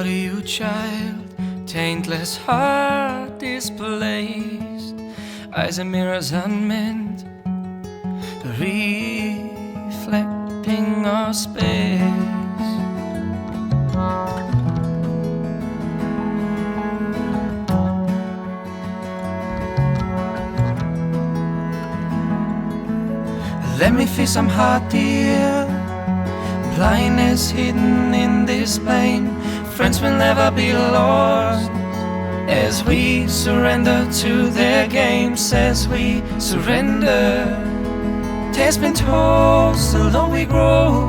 for you, child, taintless heart displaced, eyes and mirrors unmeant, reflecting our space. Let me feel some heart, dear. Blindness hidden in this plane. Friends will never be lost as we surrender to their games. As we surrender, tales been told, still don't we grow.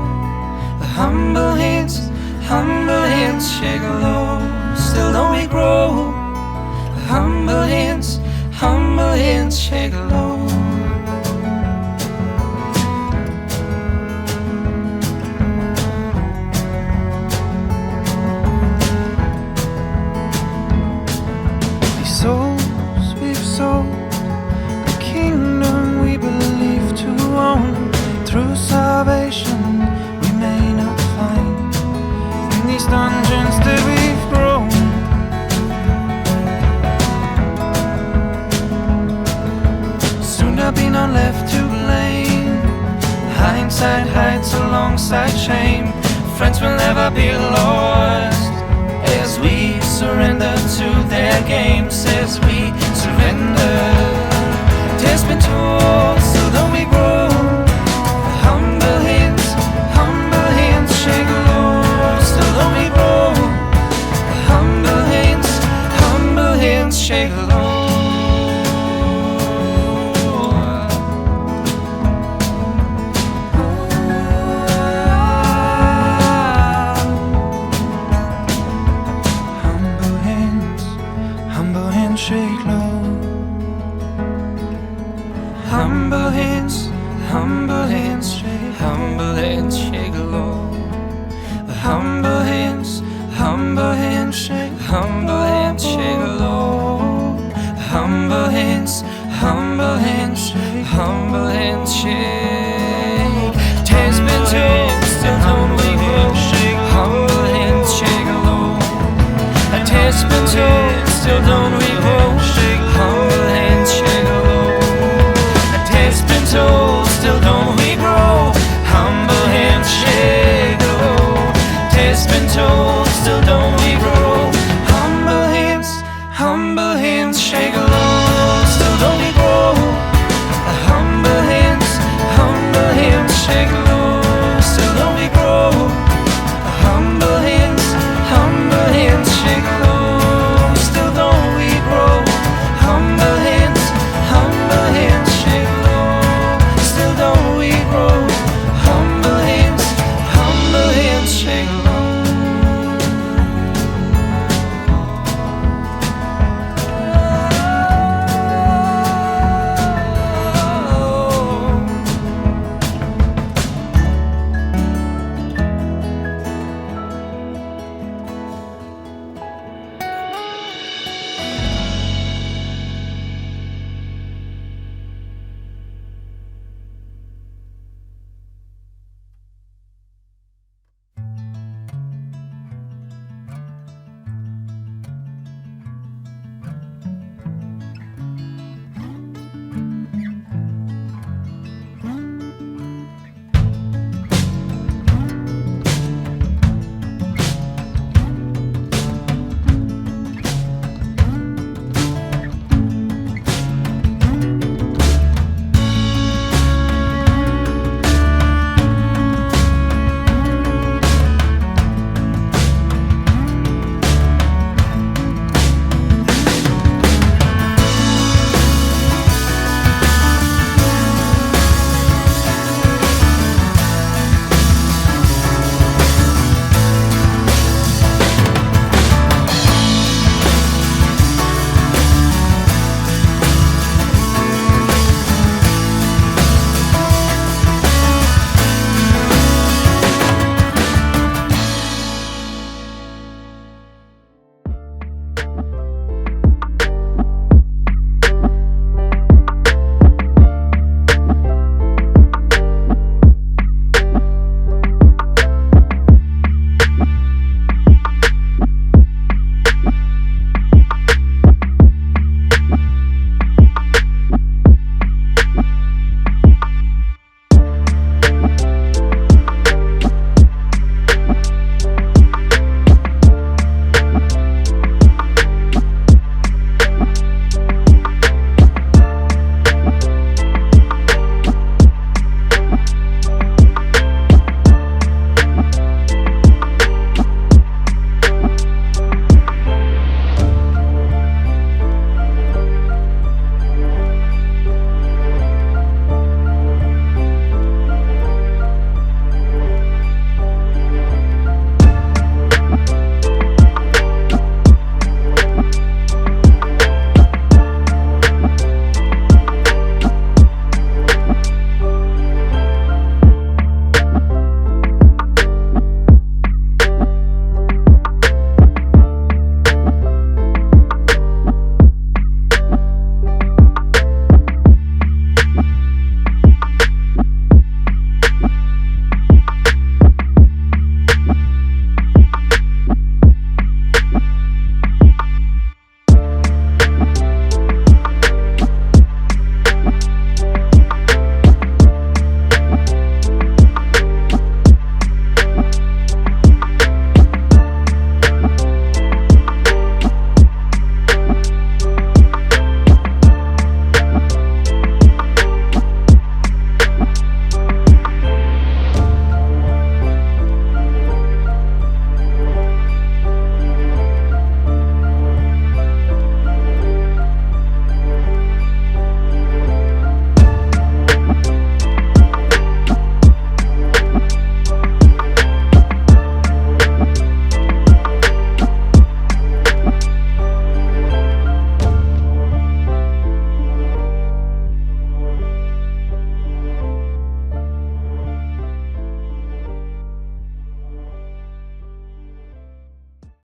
Humble hands shake low. Still don't we grow. Humble hands shake low. Souls we've sold, the kingdom we believe to own. Through salvation we may not find in these dungeons that we've grown. Soon there'll be none left to blame. Hindsight hides alongside shame. Friends will never be lost as we surrender to their games. As we surrender, tales been told, still don't we grow. Humble hands shake low. Still don't we grow. Humble hands shake low. Shake low. Humble hands shake low. Humble hands shake. Humble hands shake low. Humble hands shake. Tales been told, still don't we grow. Humble hands shake low. Tales been told, still don't we